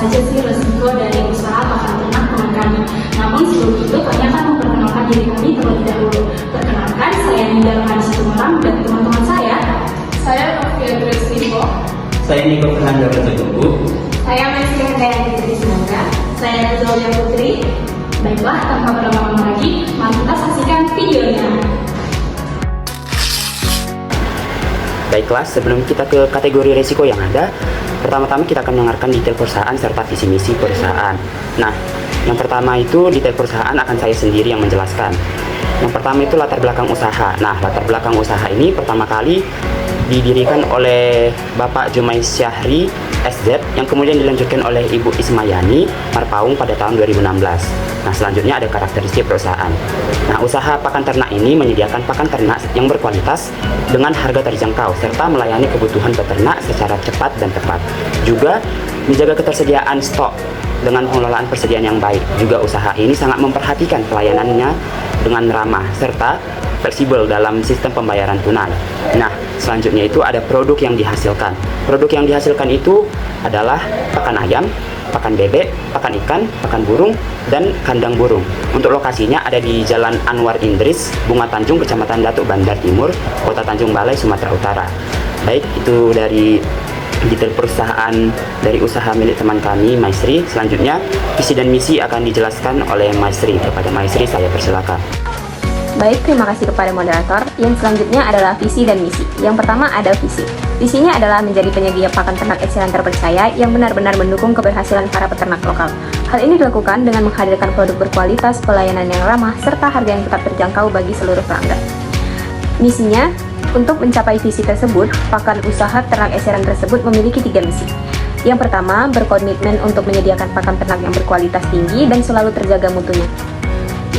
saja sih resiko dari usaha pakan ternak teman kami. Namun sebelum itu kami akan memperkenalkan diri kami terlebih dahulu. Perkenalkan, saya Ninda Rohani Situmorang dan teman-teman saya Novia Grace Lipo. Saya Niko Fernando Rejogoku. Saya Maisri Handayani Putri Sinangga. Saya Zolia Putri. Baiklah, tanpa berlama-lama lagi, mari kita saksikan videonya. Baiklah, sebelum kita ke kategori resiko yang ada, pertama-tama kita akan mendengarkan detail perusahaan serta visi misi perusahaan. Nah, yang pertama itu detail perusahaan akan saya sendiri yang menjelaskan. Yang pertama itu latar belakang usaha. Nah, latar belakang usaha ini pertama kali didirikan oleh Bapak Jumai Syahri SZ yang kemudian dilanjutkan oleh Ibu Ismayani Marpaung pada tahun 2016. Nah, selanjutnya ada karakteristik perusahaan. Nah, usaha pakan ternak ini menyediakan pakan ternak yang berkualitas dengan harga terjangkau serta melayani kebutuhan peternak secara cepat dan tepat. Juga menjaga ketersediaan stok dengan pengelolaan persediaan yang baik. Juga usaha ini sangat memperhatikan pelayanannya dengan ramah serta fleksibel dalam sistem pembayaran tunai. Nah, selanjutnya itu ada produk yang dihasilkan. Produk yang dihasilkan itu adalah pakan ayam, pakan bebek, pakan ikan, pakan burung, dan kandang burung. Untuk lokasinya ada di Jalan Anwar Indris, Bunga Tanjung, Kecamatan Datuk Bandar Timur, Kota Tanjung Balai, Sumatera Utara. Baik, itu dari detail perusahaan dari usaha milik teman kami, Maisri. Selanjutnya, visi dan misi akan dijelaskan oleh Maisri. Kepada Maisri, saya persilakan. Baik, terima kasih kepada moderator. Yang selanjutnya adalah visi dan misi. Yang pertama ada visi. Visinya adalah menjadi penyedia pakan ternak eceran terpercaya yang benar-benar mendukung keberhasilan para peternak lokal. Hal ini dilakukan dengan menghadirkan produk berkualitas, pelayanan yang ramah, serta harga yang tetap terjangkau bagi seluruh pelanggan. Misinya, untuk mencapai visi tersebut, pakan usaha ternak eceran tersebut memiliki 3 misi. Yang pertama, berkomitmen untuk menyediakan pakan ternak yang berkualitas tinggi dan selalu terjaga mutunya.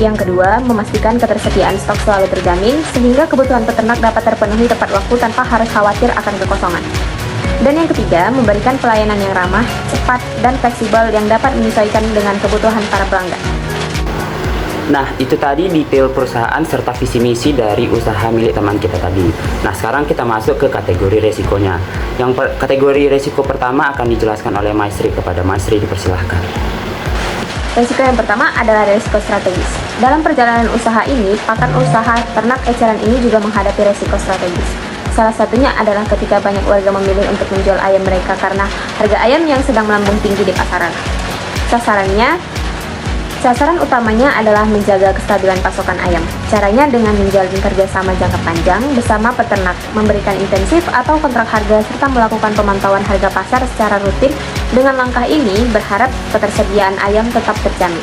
Yang kedua, memastikan ketersediaan stok selalu terjamin sehingga kebutuhan peternak dapat terpenuhi tepat waktu tanpa harus khawatir akan kekosongan. Dan yang ketiga, memberikan pelayanan yang ramah, cepat, dan fleksibel yang dapat menyesuaikan dengan kebutuhan para pelanggan. Nah, itu tadi detail perusahaan serta visi misi dari usaha milik teman kita tadi. Nah, sekarang kita masuk ke kategori resikonya. Kategori resiko pertama akan dijelaskan oleh Maisri. Kepada Maisri, dipersilahkan. Resiko yang pertama adalah resiko strategis. Dalam perjalanan usaha ini, pakan usaha ternak eceran ini juga menghadapi resiko strategis. Salah satunya adalah ketika banyak warga memilih untuk menjual ayam mereka karena harga ayam yang sedang melambung tinggi di pasaran. Sasaran utamanya adalah menjaga kestabilan pasokan ayam. Caranya dengan menjalin kerjasama jangka panjang bersama peternak, memberikan intensif atau kontrak harga, serta melakukan pemantauan harga pasar secara rutin. Dengan langkah ini, berharap ketersediaan ayam tetap terjamin.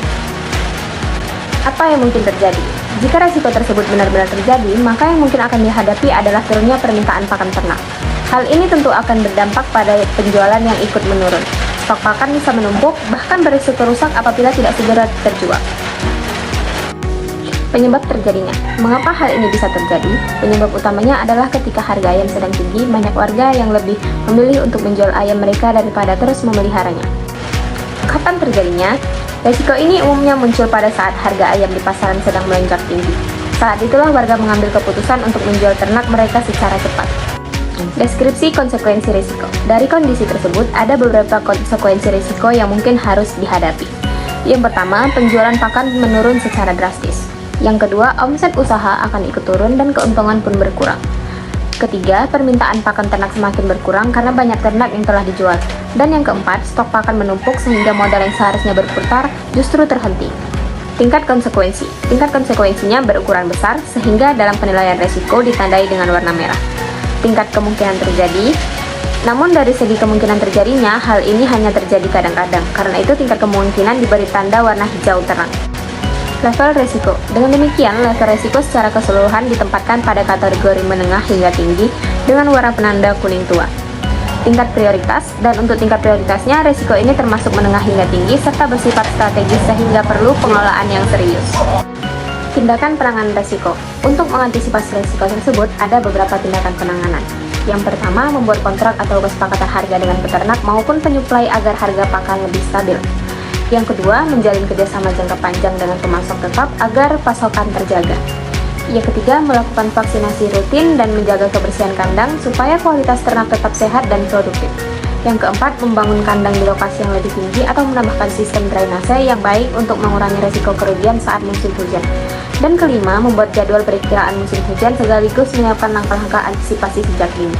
Apa yang mungkin terjadi? Jika resiko tersebut benar-benar terjadi, maka yang mungkin akan dihadapi adalah turunnya permintaan pakan ternak. Hal ini tentu akan berdampak pada penjualan yang ikut menurun. Stok pakan bisa menumpuk, bahkan berisiko rusak apabila tidak segera terjual. Penyebab terjadinya. Mengapa hal ini bisa terjadi? Penyebab utamanya adalah ketika harga ayam sedang tinggi, banyak warga yang lebih memilih untuk menjual ayam mereka daripada terus memeliharanya. Kapan terjadinya? Resiko ini umumnya muncul pada saat harga ayam di pasaran sedang melonjak tinggi. Saat itulah warga mengambil keputusan untuk menjual ternak mereka secara cepat. Deskripsi konsekuensi risiko. Dari kondisi tersebut, ada beberapa konsekuensi risiko yang mungkin harus dihadapi. Yang pertama, penjualan pakan menurun secara drastis. Yang kedua, omset usaha akan ikut turun dan keuntungan pun berkurang. Ketiga, permintaan pakan ternak semakin berkurang karena banyak ternak yang telah dijual. Dan yang keempat, stok pakan menumpuk sehingga modal yang seharusnya berputar justru terhenti. Tingkat konsekuensi. Tingkat konsekuensinya berukuran besar sehingga dalam penilaian risiko ditandai dengan warna merah. Tingkat kemungkinan terjadi. Namun dari segi kemungkinan terjadinya, hal ini hanya terjadi kadang-kadang. Karena itu tingkat kemungkinan diberi tanda warna hijau terang. Level risiko. Dengan demikian, level risiko secara keseluruhan ditempatkan pada kategori menengah hingga tinggi dengan warna penanda kuning tua. Tingkat prioritas, dan untuk tingkat prioritasnya, risiko ini termasuk menengah hingga tinggi serta bersifat strategis sehingga perlu pengelolaan yang serius. Tindakan penanganan risiko. Untuk mengantisipasi risiko tersebut, ada beberapa tindakan penanganan. Yang pertama, membuat kontrak atau kesepakatan harga dengan peternak maupun penyuplai agar harga pakan lebih stabil. Yang kedua, menjalin kerjasama jangka panjang dengan pemasok tetap agar pasokan terjaga. Yang ketiga, melakukan vaksinasi rutin dan menjaga kebersihan kandang supaya kualitas ternak tetap sehat dan produktif. Yang keempat, membangun kandang di lokasi yang lebih tinggi atau menambahkan sistem drainase yang baik untuk mengurangi resiko kerugian saat musim hujan. Dan kelima, membuat jadwal perkiraan musim hujan sekaligus menyiapkan langkah-langkah antisipasi sejak dini.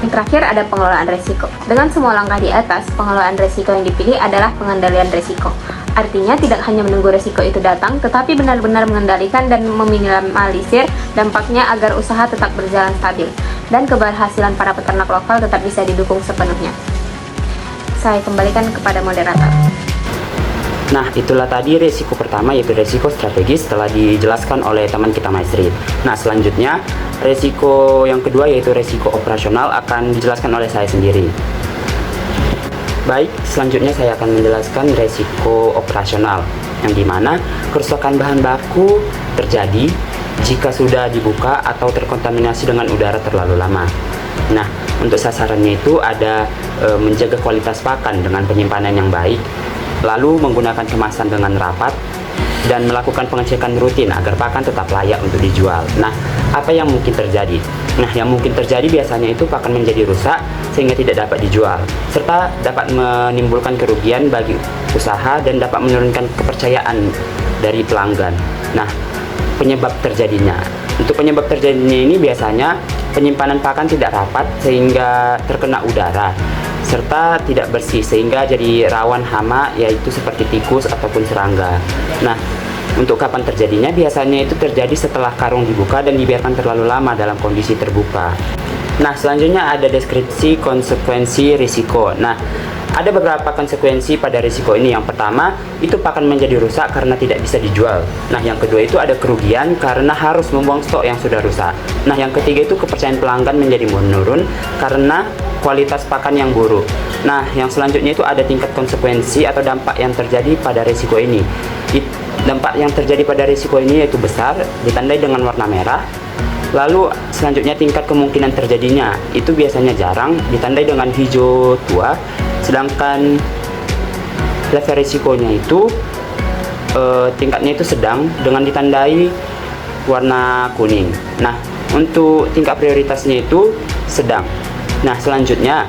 Yang terakhir ada pengelolaan resiko. Dengan semua langkah di atas, pengelolaan resiko yang dipilih adalah pengendalian resiko. Artinya tidak hanya menunggu resiko itu datang, tetapi benar-benar mengendalikan dan meminimalisir dampaknya agar usaha tetap berjalan stabil dan keberhasilan para peternak lokal tetap bisa didukung sepenuhnya. Saya kembalikan kepada moderator. Nah, itulah tadi resiko pertama, yaitu resiko strategis, telah dijelaskan oleh teman kita Maisri. Nah, selanjutnya resiko yang kedua, yaitu resiko operasional, akan dijelaskan oleh saya sendiri. Baik, selanjutnya saya akan menjelaskan resiko operasional, yang dimana kerusakan bahan baku terjadi jika sudah dibuka atau terkontaminasi dengan udara terlalu lama. Nah, untuk sasarannya itu ada menjaga kualitas pakan dengan penyimpanan yang baik, lalu menggunakan kemasan dengan rapat, dan melakukan pengecekan rutin agar pakan tetap layak untuk dijual. Nah, apa yang mungkin terjadi? Nah, yang mungkin terjadi biasanya itu pakan menjadi rusak sehingga tidak dapat dijual, serta dapat menimbulkan kerugian bagi usaha dan dapat menurunkan kepercayaan dari pelanggan. Nah, penyebab terjadinya. Untuk penyebab terjadinya ini biasanya penyimpanan pakan tidak rapat sehingga terkena udara, serta tidak bersih sehingga jadi rawan hama, yaitu seperti tikus ataupun serangga. Nah, untuk kapan terjadinya? Biasanya itu terjadi setelah karung dibuka dan dibiarkan terlalu lama dalam kondisi terbuka. Nah, selanjutnya ada deskripsi konsekuensi risiko. Nah, ada beberapa konsekuensi pada risiko ini. Yang pertama, itu pakan menjadi rusak karena tidak bisa dijual. Nah, yang kedua itu ada kerugian karena harus membuang stok yang sudah rusak. Nah, yang ketiga itu kepercayaan pelanggan menjadi menurun karena kualitas pakan yang buruk. Nah, yang selanjutnya itu ada tingkat konsekuensi atau dampak yang terjadi pada risiko ini. Dampak yang terjadi pada risiko ini yaitu besar, ditandai dengan warna merah. Lalu selanjutnya tingkat kemungkinan terjadinya itu biasanya jarang, ditandai dengan hijau tua. Sedangkan level risikonya itu tingkatnya itu sedang dengan ditandai warna kuning. Nah, untuk tingkat prioritasnya itu sedang. Nah, selanjutnya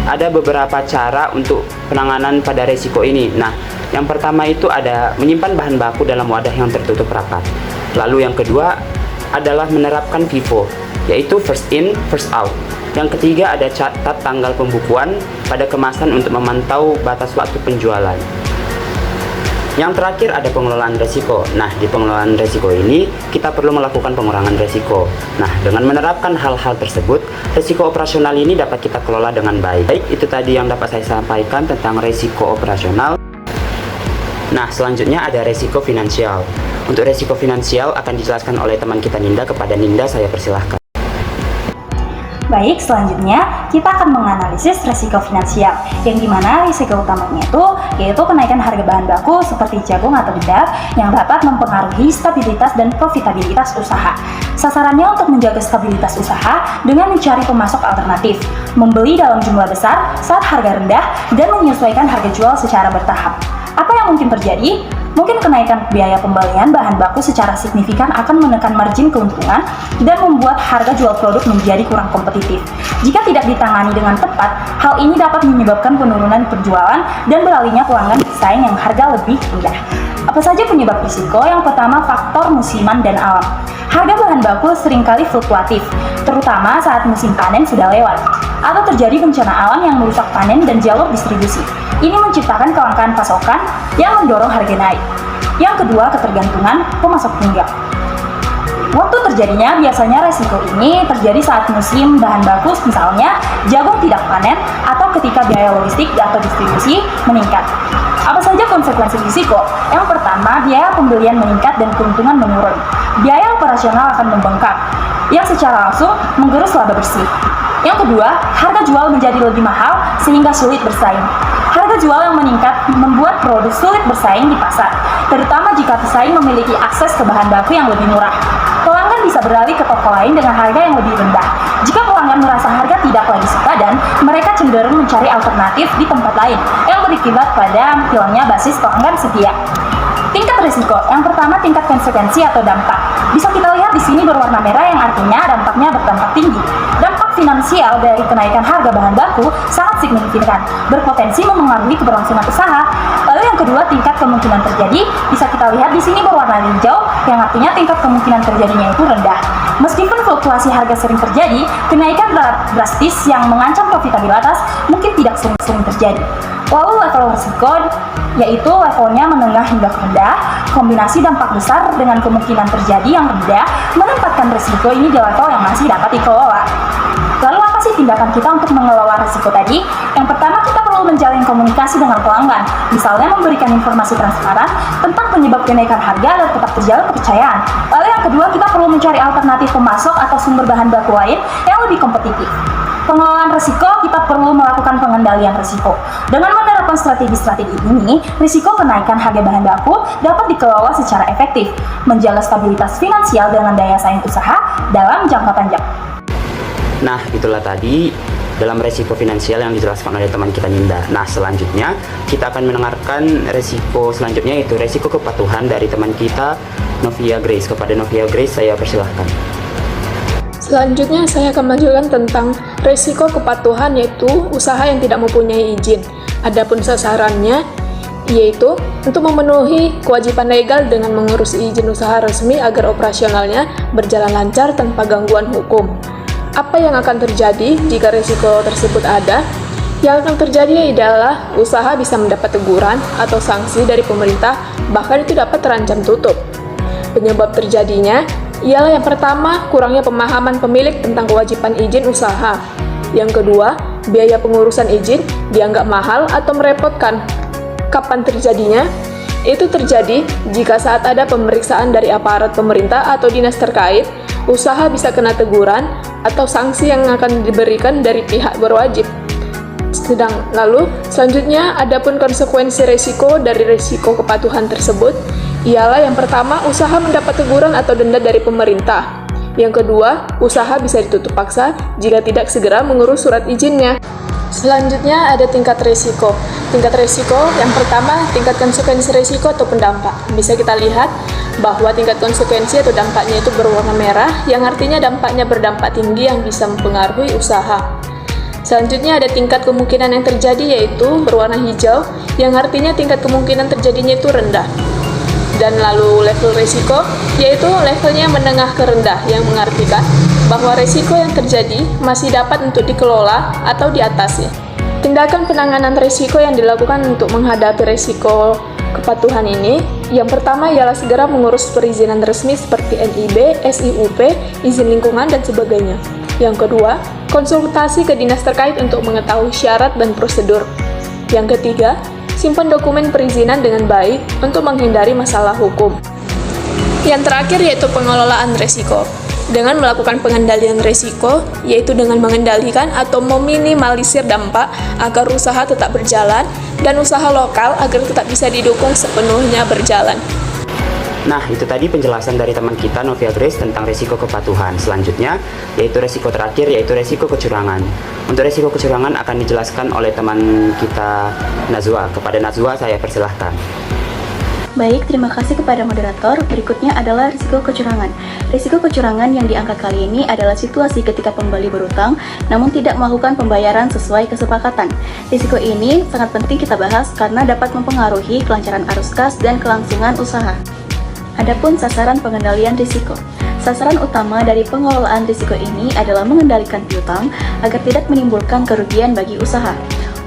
ada beberapa cara untuk penanganan pada risiko ini. Nah, yang pertama itu ada menyimpan bahan baku dalam wadah yang tertutup rapat. Lalu yang kedua adalah menerapkan FIFO, yaitu first in, first out. Yang ketiga ada catat tanggal pembukuan pada kemasan untuk memantau batas waktu penjualan. Yang terakhir ada pengelolaan resiko. Nah, di pengelolaan resiko ini kita perlu melakukan pengurangan resiko. Nah, dengan menerapkan hal-hal tersebut, resiko operasional ini dapat kita kelola dengan baik. Baik, itu tadi yang dapat saya sampaikan tentang resiko operasional. Nah, selanjutnya ada resiko finansial. Untuk resiko finansial akan dijelaskan oleh teman kita Ninda. Kepada Ninda saya persilahkan. Baik, selanjutnya kita akan menganalisis risiko finansial, yang dimana risiko utamanya itu yaitu kenaikan harga bahan baku seperti jagung atau bedak yang dapat mempengaruhi stabilitas dan profitabilitas usaha. Sasarannya untuk menjaga stabilitas usaha dengan mencari pemasok alternatif, membeli dalam jumlah besar saat harga rendah, dan menyesuaikan harga jual secara bertahap. Apa yang mungkin terjadi? Mungkin kenaikan biaya pembelian bahan baku secara signifikan akan menekan margin keuntungan dan membuat harga jual produk menjadi kurang kompetitif. Jika tidak ditangani dengan tepat, hal ini dapat menyebabkan penurunan penjualan dan beralihnya pelanggan bersaing yang harga lebih rendah. Apa saja penyebab risiko? Yang pertama, faktor musiman dan alam. Harga bahan baku seringkali fluktuatif, terutama saat musim panen sudah lewat, atau terjadi bencana alam yang merusak panen dan jalur distribusi. Ini menciptakan kelangkaan pasokan yang mendorong harga naik. Yang kedua, ketergantungan pemasok tunggal. Waktu terjadinya biasanya resiko ini terjadi saat musim bahan baku, misalnya jagung tidak panen atau ketika biaya logistik atau distribusi meningkat. Apa saja konsekuensi risiko? Yang pertama, biaya pembelian meningkat dan keuntungan menurun. Biaya operasional akan membengkak, yang secara langsung menggerus laba bersih. Yang kedua, harga jual menjadi lebih mahal sehingga sulit bersaing. Harga jual yang meningkat membuat produk sulit bersaing di pasar, terutama jika pesaing memiliki akses ke bahan baku yang lebih murah. Pelanggan bisa beralih ke toko lain dengan harga yang lebih rendah. Jika pelanggan merasa harga tidak lagi sepadan, mereka cenderung mencari alternatif di tempat lain yang berakibat pada hilangnya basis pelanggan setia. Tingkat risiko. Yang pertama, tingkat konsekuensi atau dampak. Bisa kita lihat di sini berwarna merah yang artinya dampaknya berdampak tinggi. Dampak finansial dari kenaikan harga bahan baku sangat signifikan, berpotensi memengaruhi keberlangsungan usaha. Lalu yang kedua, tingkat kemungkinan terjadi bisa kita lihat di sini berwarna hijau, yang artinya tingkat kemungkinan terjadinya itu rendah. Meskipun fluktuasi harga sering terjadi, kenaikan drastis yang mengancam profitabilitas mungkin tidak sering terjadi. Lalu level risiko, yaitu levelnya menengah hingga rendah, kombinasi dampak besar dengan kemungkinan terjadi yang rendah, menempatkan risiko ini di level yang masih dapat dikelola. Lalu apa sih tindakan kita untuk mengelola risiko tadi? Yang pertama, kita perlu menjalin komunikasi dengan pelanggan, misalnya memberikan informasi transparan tentang penyebab kenaikan harga dan tetap terjalin kepercayaan. Lalu yang kedua, kita perlu mencari alternatif pemasok atau sumber bahan baku lain yang lebih kompetitif. Pengelolaan risiko, kita perlu melakukan pengendalian risiko. Dengan menerapkan strategi-strategi ini, risiko kenaikan harga bahan baku dapat dikelola secara efektif, menjaga stabilitas finansial dengan daya saing usaha dalam jangka panjang. Nah, itulah tadi dalam resiko finansial yang dijelaskan oleh teman kita Ninda. Nah, selanjutnya kita akan mendengarkan resiko selanjutnya, yaitu resiko kepatuhan dari teman kita Novia Grace. Kepada Novia Grace, saya persilahkan. Selanjutnya saya akan menjelaskan tentang resiko kepatuhan, yaitu usaha yang tidak mempunyai izin. Adapun sasarannya yaitu untuk memenuhi kewajiban legal dengan mengurus izin usaha resmi agar operasionalnya berjalan lancar tanpa gangguan hukum. Apa yang akan terjadi jika resiko tersebut ada? Yang akan terjadi adalah usaha bisa mendapat teguran atau sanksi dari pemerintah, bahkan itu dapat terancam tutup. Penyebab terjadinya ialah yang pertama, kurangnya pemahaman pemilik tentang kewajiban izin usaha. Yang kedua, biaya pengurusan izin dianggap mahal atau merepotkan. Kapan terjadinya? Itu terjadi jika saat ada pemeriksaan dari aparat pemerintah atau dinas terkait, usaha bisa kena teguran atau sanksi yang akan diberikan dari pihak berwajib. Lalu, selanjutnya, adapun konsekuensi resiko dari resiko kepatuhan tersebut, ialah yang pertama, usaha mendapat teguran atau denda dari pemerintah. Yang kedua, usaha bisa ditutup paksa jika tidak segera mengurus surat izinnya. Selanjutnya ada tingkat resiko. Tingkat resiko yang pertama, tingkat konsekuensi resiko atau pendampak. Bisa kita lihat bahwa tingkat konsekuensi atau dampaknya itu berwarna merah, yang artinya dampaknya berdampak tinggi yang bisa mempengaruhi usaha. Selanjutnya ada tingkat kemungkinan yang terjadi, yaitu berwarna hijau, yang artinya tingkat kemungkinan terjadinya itu rendah. Dan lalu level risiko, yaitu levelnya menengah ke rendah, yang mengartikan bahwa risiko yang terjadi masih dapat untuk dikelola atau diatasi. Tindakan penanganan risiko yang dilakukan untuk menghadapi risiko kepatuhan ini, yang pertama ialah segera mengurus perizinan resmi seperti NIB, SIUP, izin lingkungan, dan sebagainya. Yang kedua, konsultasi ke dinas terkait untuk mengetahui syarat dan prosedur. Yang ketiga, simpan dokumen perizinan dengan baik untuk menghindari masalah hukum. Yang terakhir yaitu pengelolaan risiko. Dengan melakukan pengendalian risiko, yaitu dengan mengendalikan atau meminimalisir dampak agar usaha tetap berjalan dan usaha lokal agar tetap bisa didukung sepenuhnya berjalan. Nah, itu tadi penjelasan dari teman kita Novia Grace tentang resiko kepatuhan. Selanjutnya, yaitu resiko terakhir, yaitu resiko kecurangan. Untuk resiko kecurangan akan dijelaskan oleh teman kita Nazwa. Kepada Nazwa, saya persilahkan. Baik, terima kasih kepada moderator. Berikutnya adalah risiko kecurangan. Risiko kecurangan yang diangkat kali ini adalah situasi ketika pembeli berutang namun tidak melakukan pembayaran sesuai kesepakatan. Risiko ini sangat penting kita bahas karena dapat mempengaruhi kelancaran arus kas dan kelangsungan usaha. Adapun sasaran pengendalian risiko. Sasaran utama dari pengelolaan risiko ini adalah mengendalikan piutang agar tidak menimbulkan kerugian bagi usaha.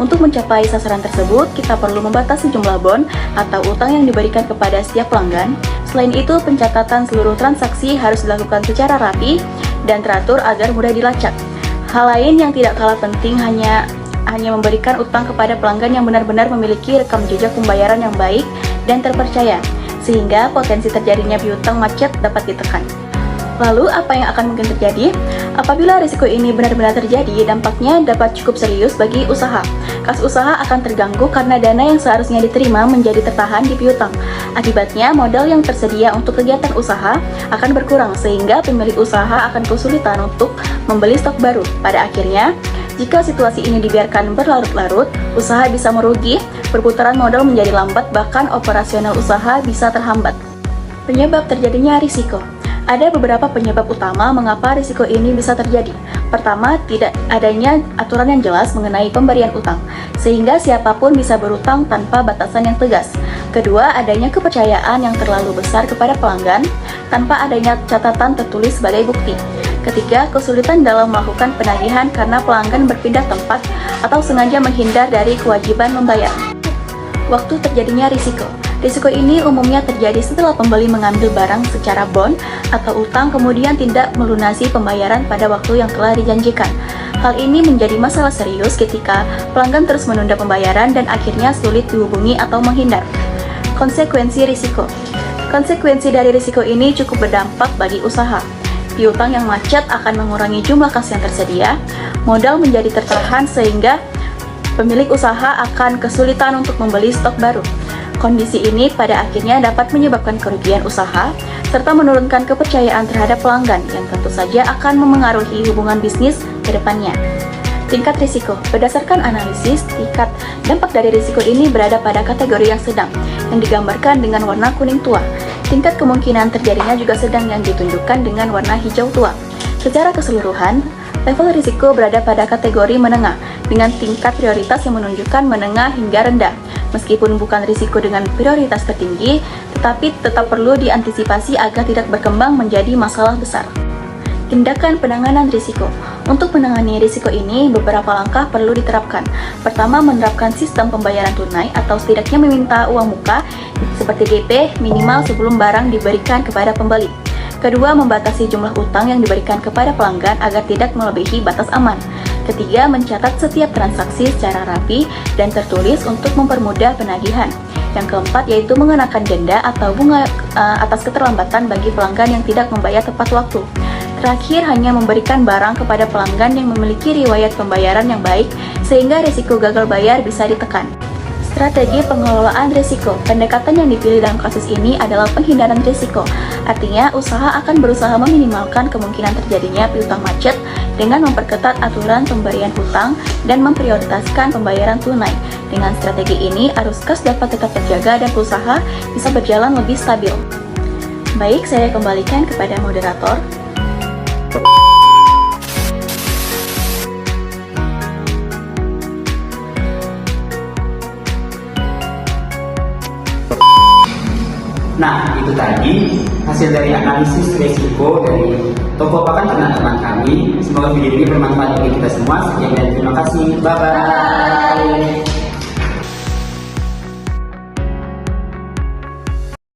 Untuk mencapai sasaran tersebut, kita perlu membatasi jumlah bon atau utang yang diberikan kepada setiap pelanggan. Selain itu, pencatatan seluruh transaksi harus dilakukan secara rapi dan teratur agar mudah dilacak. Hal lain yang tidak kalah penting hanya memberikan utang kepada pelanggan yang benar-benar memiliki rekam jejak pembayaran yang baik dan terpercaya, sehingga potensi terjadinya piutang macet dapat ditekan. Lalu, apa yang akan mungkin terjadi? Apabila risiko ini benar-benar terjadi, dampaknya dapat cukup serius bagi usaha. Kas usaha akan terganggu karena dana yang seharusnya diterima menjadi tertahan di piutang. Akibatnya, modal yang tersedia untuk kegiatan usaha akan berkurang, sehingga pemilik usaha akan kesulitan untuk membeli stok baru. Pada akhirnya, jika situasi ini dibiarkan berlarut-larut, usaha bisa merugi, perputaran modal menjadi lambat, bahkan operasional usaha bisa terhambat. Penyebab terjadinya risiko. Ada beberapa penyebab utama mengapa risiko ini bisa terjadi. Pertama, tidak adanya aturan yang jelas mengenai pemberian utang, sehingga siapapun bisa berutang tanpa batasan yang tegas. Kedua, adanya kepercayaan yang terlalu besar kepada pelanggan tanpa adanya catatan tertulis sebagai bukti. Ketiga, kesulitan dalam melakukan penagihan karena pelanggan berpindah tempat atau sengaja menghindar dari kewajiban membayar. Waktu terjadinya risiko. Risiko ini umumnya terjadi setelah pembeli mengambil barang secara bond atau utang kemudian tidak melunasi pembayaran pada waktu yang telah dijanjikan. Hal ini menjadi masalah serius ketika pelanggan terus menunda pembayaran dan akhirnya sulit dihubungi atau menghindar. Konsekuensi risiko. Konsekuensi dari risiko ini cukup berdampak bagi usaha. Piutang yang macet akan mengurangi jumlah kas yang tersedia, modal menjadi tertahan sehingga pemilik usaha akan kesulitan untuk membeli stok baru. Kondisi ini pada akhirnya dapat menyebabkan kerugian usaha, serta menurunkan kepercayaan terhadap pelanggan yang tentu saja akan memengaruhi hubungan bisnis ke depannya. Tingkat risiko. Berdasarkan analisis, tingkat dampak dari risiko ini berada pada kategori yang sedang, yang digambarkan dengan warna kuning tua. Tingkat kemungkinan terjadinya juga sedang yang ditunjukkan dengan warna hijau tua. Secara keseluruhan, level risiko berada pada kategori menengah, dengan tingkat prioritas yang menunjukkan menengah hingga rendah. Meskipun bukan risiko dengan prioritas tertinggi, tetapi tetap perlu diantisipasi agar tidak berkembang menjadi masalah besar. Tindakan penanganan risiko. Untuk menangani risiko ini, beberapa langkah perlu diterapkan. Pertama, menerapkan sistem pembayaran tunai atau setidaknya meminta uang muka seperti DP minimal sebelum barang diberikan kepada pembeli. Kedua, membatasi jumlah utang yang diberikan kepada pelanggan agar tidak melebihi batas aman. Ketiga, mencatat setiap transaksi secara rapi dan tertulis untuk mempermudah penagihan. Yang keempat yaitu mengenakan denda atau bunga atas keterlambatan bagi pelanggan yang tidak membayar tepat waktu. Terakhir, hanya memberikan barang kepada pelanggan yang memiliki riwayat pembayaran yang baik sehingga risiko gagal bayar bisa ditekan. Strategi pengelolaan risiko. Pendekatan yang dipilih dalam kasus ini adalah penghindaran risiko. Artinya, usaha akan berusaha meminimalkan kemungkinan terjadinya piutang macet dengan memperketat aturan pemberian utang dan memprioritaskan pembayaran tunai. Dengan strategi ini, arus kas dapat tetap terjaga dan usaha bisa berjalan lebih stabil. Baik, saya kembalikan kepada moderator. Nah, itu tadi hasil dari analisis risiko dari toko pakan ternak teman kami. Semoga video ini bermanfaat bagi kita semua. Sekian dan terima kasih. Bye-bye.